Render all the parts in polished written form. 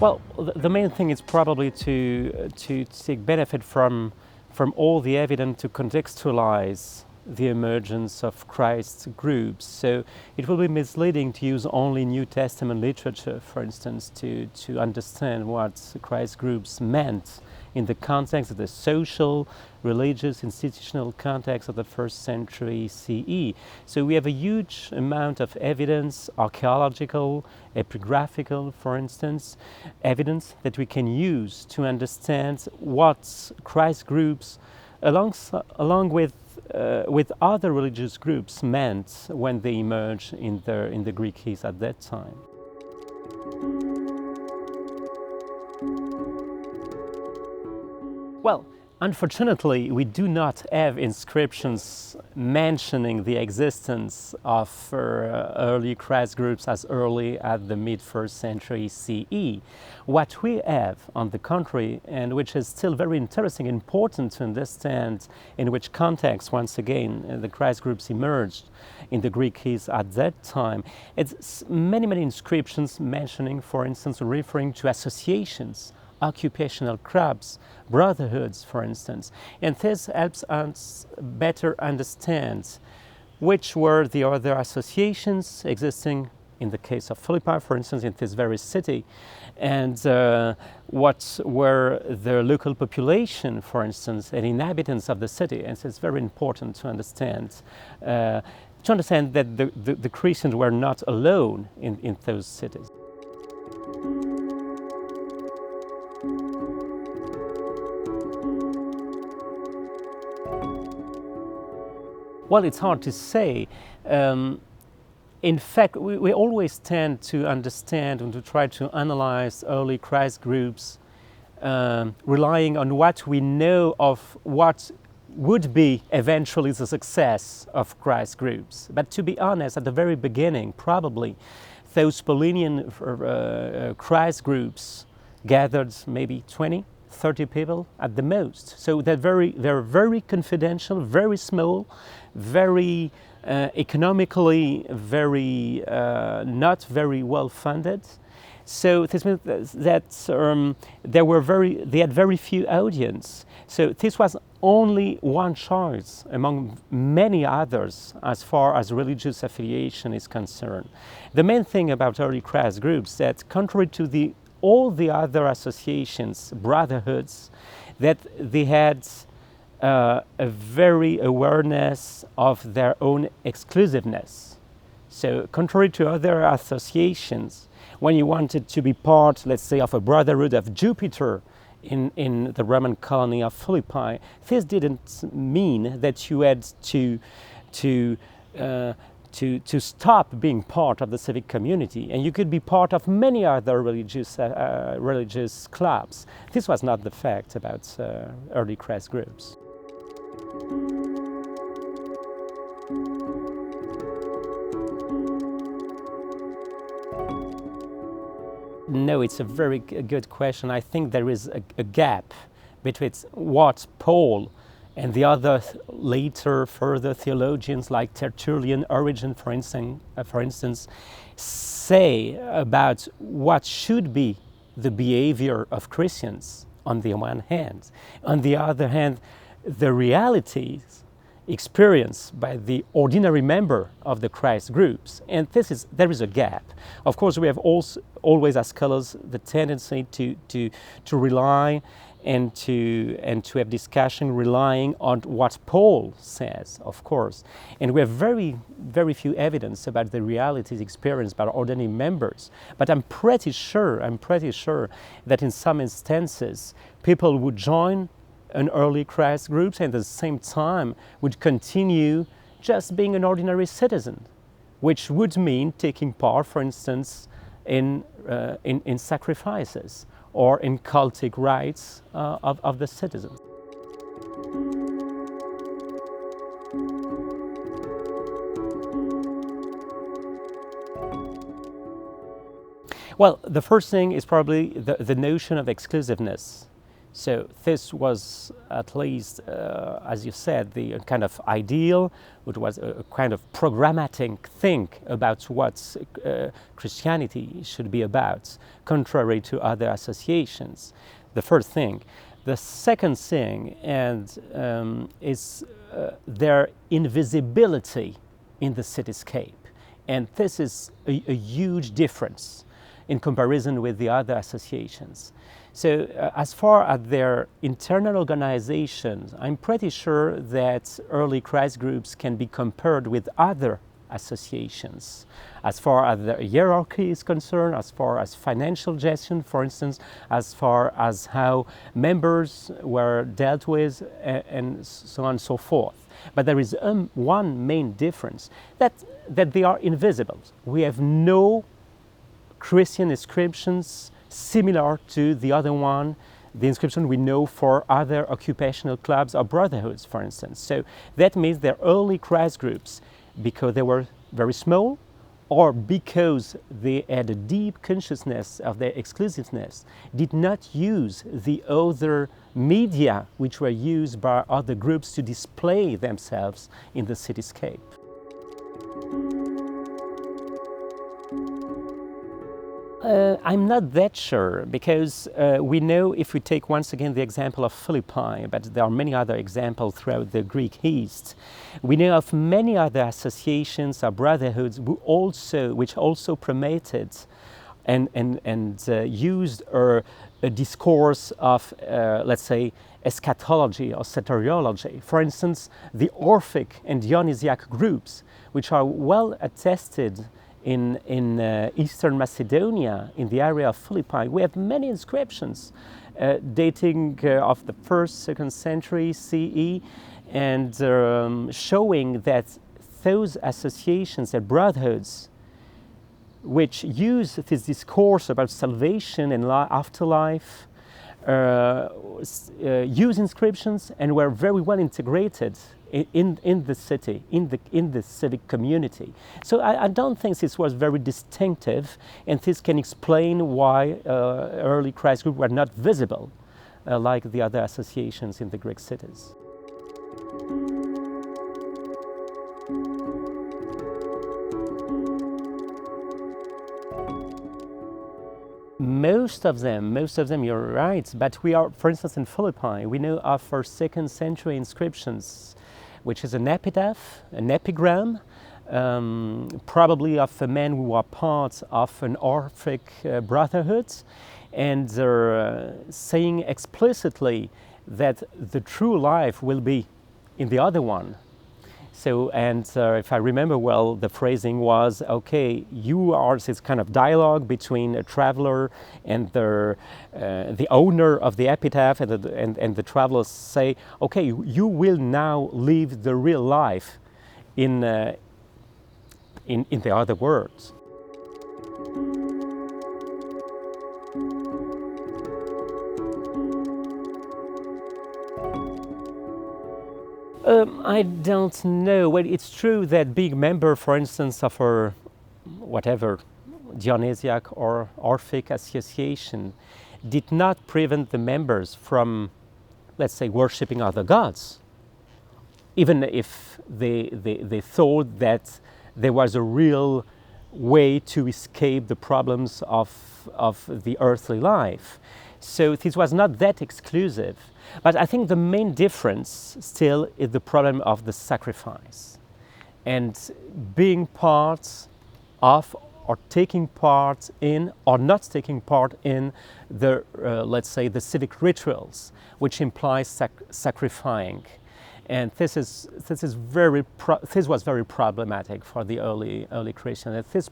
Well, the main thing is probably to take benefit from all the evidence to contextualize the emergence of Christ groups. So it will be misleading to use only New Testament literature, for instance, to understand what Christ groups meant in the context of the social, religious, institutional context of the first century CE. So we have a huge amount of evidence, archaeological, epigraphical, for instance, evidence that we can use to understand what Christ groups, along with other religious groups, meant when they emerged in the Greek East at that time. Well, unfortunately, we do not have inscriptions mentioning the existence of early Christ groups as early as the mid-1st century CE. What we have, on the contrary, and which is still very interesting, important to understand in which context, once again, the Christ groups emerged in the Greek East at that time, it's many inscriptions mentioning, for instance, referring to associations, occupational clubs, brotherhoods, for instance. And this helps us better understand which were the other associations existing in the case of Philippi, for instance, in this very city, and what were the local population, for instance, and inhabitants of the city. And so it's very important to understand that the Christians were not alone in those cities. Well, it's hard to say. In fact, we always tend to understand and to try to analyze early Christ groups relying on what we know of what would be eventually the success of Christ groups. But to be honest, at the very beginning, probably those Paulinian Christ groups gathered maybe 20, 30 people at the most. So they're very confidential, very small, very economically not very well funded. So this means that they had very few audience. So this was only one choice among many others as far as religious affiliation is concerned. The main thing about early Christ groups that, contrary to all the other associations, brotherhoods, that they had a very awareness of their own exclusiveness. So contrary to other associations, when you wanted to be part, let's say, of a brotherhood of Jupiter in the Roman colony of Philippi, this didn't mean that you had to stop being part of the civic community, and you could be part of many other religious clubs. This was not the fact about early Christ groups. No, it's a very good question. I think there is a gap between what Paul and the other further theologians like Tertullian, Origen, for instance, say about what should be the behavior of Christians on the one hand. On the other hand, the realities experienced by the ordinary member of the Christ groups. And there is a gap. Of course, we have always as scholars the tendency to rely and to have discussion relying on what Paul says, of course. And we have very few evidence about the realities experienced by ordinary members. But I'm pretty sure that in some instances, people would join an early Christ groups and at the same time would continue just being an ordinary citizen, which would mean taking part, for instance, in sacrifices or in cultic rites of the citizens. Well, the first thing is probably the notion of exclusiveness. So this was at least, as you said, the kind of ideal, which was a kind of programmatic thing about what Christianity should be about, contrary to other associations. The first thing. The second thing is their invisibility in the cityscape. And this is a huge difference in comparison with the other associations. So as far as their internal organizations, I'm pretty sure that early Christ groups can be compared with other associations. As far as the hierarchy is concerned, as far as financial gestion, for instance, as far as how members were dealt with, and so on and so forth. But there is one main difference, that they are invisible. We have no Christian inscriptions similar to the other one, the inscription we know for other occupational clubs or brotherhoods, for instance. So that means they're early Christ groups because they were very small, or because they had a deep consciousness of their exclusiveness, did not use the other media which were used by other groups to display themselves in the cityscape. I'm not that sure, because we know, if we take once again the example of Philippi, but there are many other examples throughout the Greek East, we know of many other associations or brotherhoods which also promoted and used a discourse of, let's say, eschatology or soteriology. For instance, the Orphic and Dionysiac groups, which are well attested in Eastern Macedonia, in the area of Philippi. We have many inscriptions dating of the 1st, 2nd century CE, and showing that those associations and brotherhoods which use this discourse about salvation and afterlife, use inscriptions and were very well integrated in the city, in the civic community. So I don't think this was very distinctive, and this can explain why early Christ groups were not visible like the other associations in the Greek cities. Most of them, you're right, but we are, for instance, in Philippi, we know of our 2nd century inscriptions, which is an epitaph, an epigram, probably of a man who are part of an Orphic brotherhood, and they're saying explicitly that the true life will be in the other one. So, and if I remember well, the phrasing was, okay, you are this kind of dialogue between a traveler and the owner of the epitaph, and the travelers say, okay, you will now live the real life in the other world. I don't know. Well, it's true that being member, for instance, of a whatever Dionysiac or Orphic association did not prevent the members from, let's say, worshipping other gods, even if they thought that there was a real way to escape the problems of the earthly life. So this was not that exclusive. But I think the main difference still is the problem of the sacrifice, and being part of, or taking part in, or not taking part in the, let's say, the civic rituals, which implies sacrificing. And this was very problematic for the early Christians. And this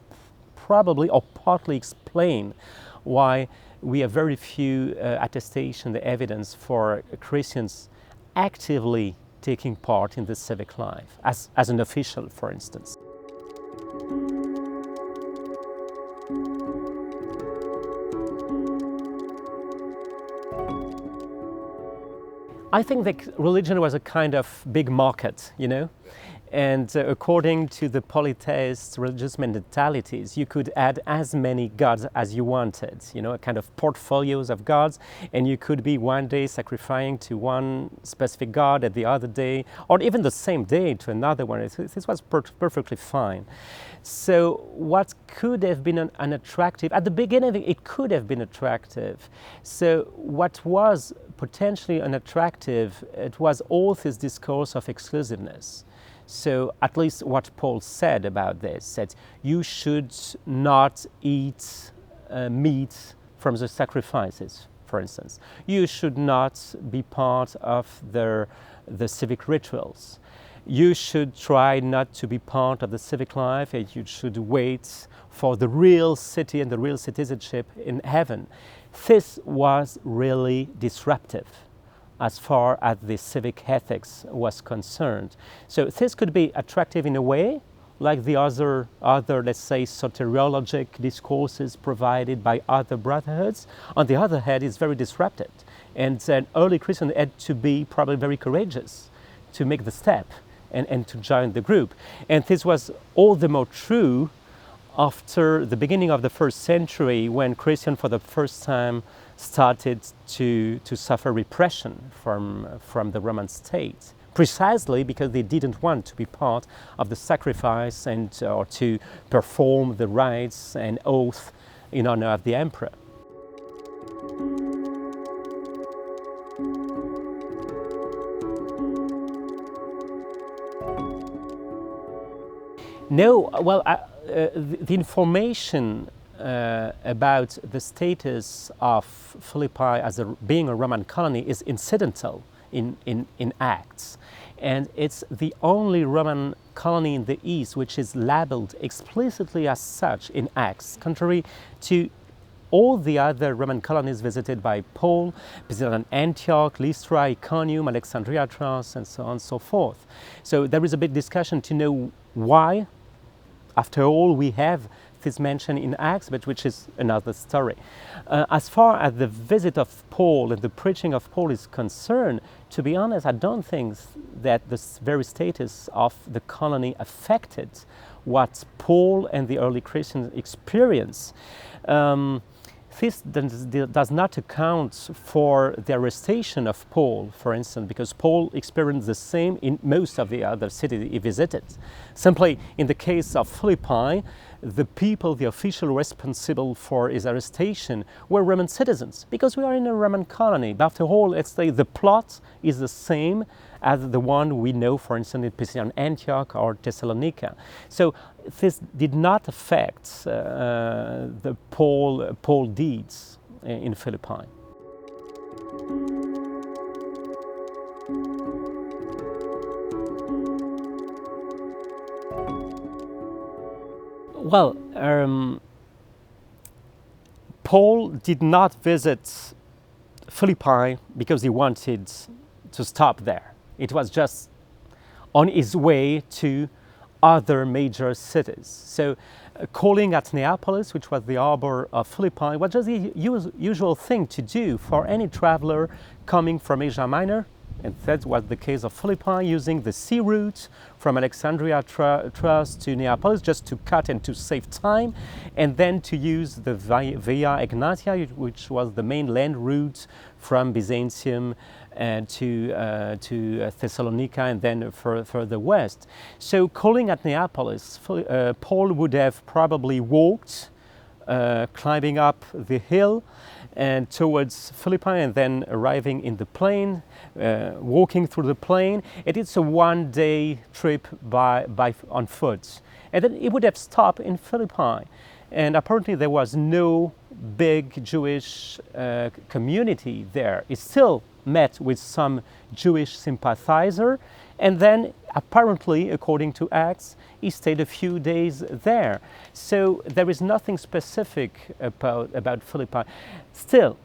probably or partly explain why we have very few attestation, the evidence for Christians actively taking part in the civic life, as an official, for instance. I think that religion was a kind of big market, you know, And according to the polytheist religious mentalities, you could add as many gods as you wanted, you know, a kind of portfolios of gods, and you could be one day sacrificing to one specific god, and the other day, or even the same day to another one. This was perfectly fine. So what could have been an attractive, at the beginning it could have been attractive. So what was potentially unattractive, it was all this discourse of exclusiveness. So at least what Paul said about this, that you should not eat meat from the sacrifices, for instance. You should not be part of the civic rituals. You should try not to be part of the civic life, and you should wait for the real city and the real citizenship in heaven. This was really disruptive as far as the civic ethics was concerned. So this could be attractive in a way, like the other, let's say, soteriologic discourses provided by other brotherhoods. On the other hand, it's very disruptive. And an early Christian had to be probably very courageous to make the step and to join the group. And this was all the more true after the beginning of the first century, when Christians for the first time started to suffer repression from the Roman state, precisely because they didn't want to be part of the sacrifice or to perform the rites and oath in honor of the emperor. No, well, the information about the status of Philippi as being a Roman colony is incidental in Acts. And it's the only Roman colony in the East which is labeled explicitly as such in Acts, contrary to all the other Roman colonies visited by Paul, Pisidian Antioch, Lystra, Iconium, Alexandria, Troas, and so on and so forth. So there is a big discussion to know why, after all, we have this mention in Acts, but which is another story. As far as the visit of Paul and the preaching of Paul is concerned, to be honest, I don't think that the very status of the colony affected what Paul and the early Christians experienced. This does not account for the arrestation of Paul, for instance, because Paul experienced the same in most of the other cities he visited. Simply, in the case of Philippi, the people, the official responsible for his arrestation were Roman citizens, because we are in a Roman colony. But after all, let's say the plot is the same as the one we know, for instance, in Pisidian Antioch or Thessalonica. So this did not affect the Paul deeds in Philippi. Well, Paul did not visit Philippi because he wanted to stop there. It was just on his way to other major cities. So calling at Neapolis, which was the harbor of Philippi, was just the usual thing to do for any traveler coming from Asia Minor. And that was the case of Philippi, using the sea route from Alexandria Troas to Neapolis, just to cut and to save time, and then to use the Via Egnatia, which was the main land route from Byzantium to Thessalonica, and then further west. So calling at Neapolis, Paul would have probably walked, climbing up the hill and towards Philippi, and then arriving in the plain, walking through the plain. It's a one-day trip on foot. And then he would have stopped in Philippi. And apparently there was no big Jewish community there. He still met with some Jewish sympathizer, and then apparently, according to Acts, he stayed a few days there. So there is nothing specific about Philippi. Still,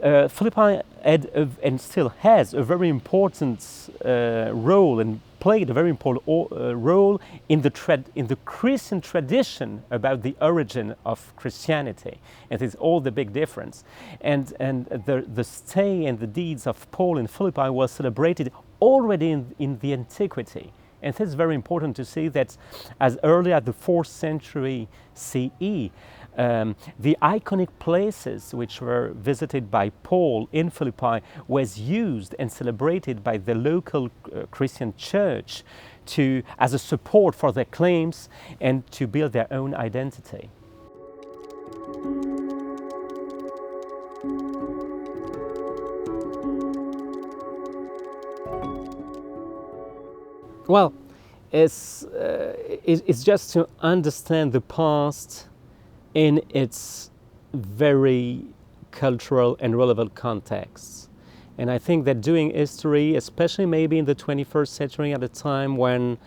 Philippi had and still has a very important role, and played a very important role in the Christian tradition about the origin of Christianity. It is all the big difference. And the stay and the deeds of Paul in Philippi was celebrated already in the antiquity. And it's very important to see that as early as the 4th century CE, the iconic places which were visited by Paul in Philippi was used and celebrated by the local Christian church as a support for their claims and to build their own identity. Well, it's just to understand the past in its very cultural and relevant contexts. And I think that doing history, especially maybe in the 21st century at a time when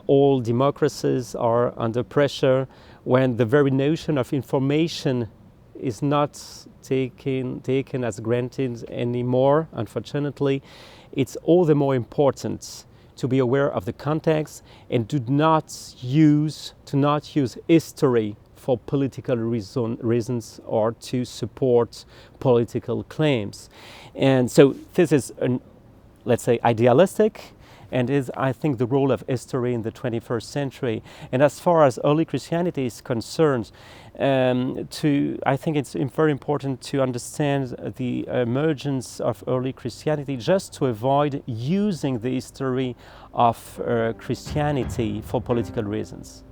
all democracies are under pressure, when the very notion of information is not taken as granted anymore, unfortunately, it's all the more important to be aware of the context and to not use history for political reasons or to support political claims. And so this is, let's say, idealistic, and is, I think, the role of history in the 21st century. And as far as early Christianity is concerned, I think it's very important to understand the emergence of early Christianity just to avoid using the history of Christianity for political reasons.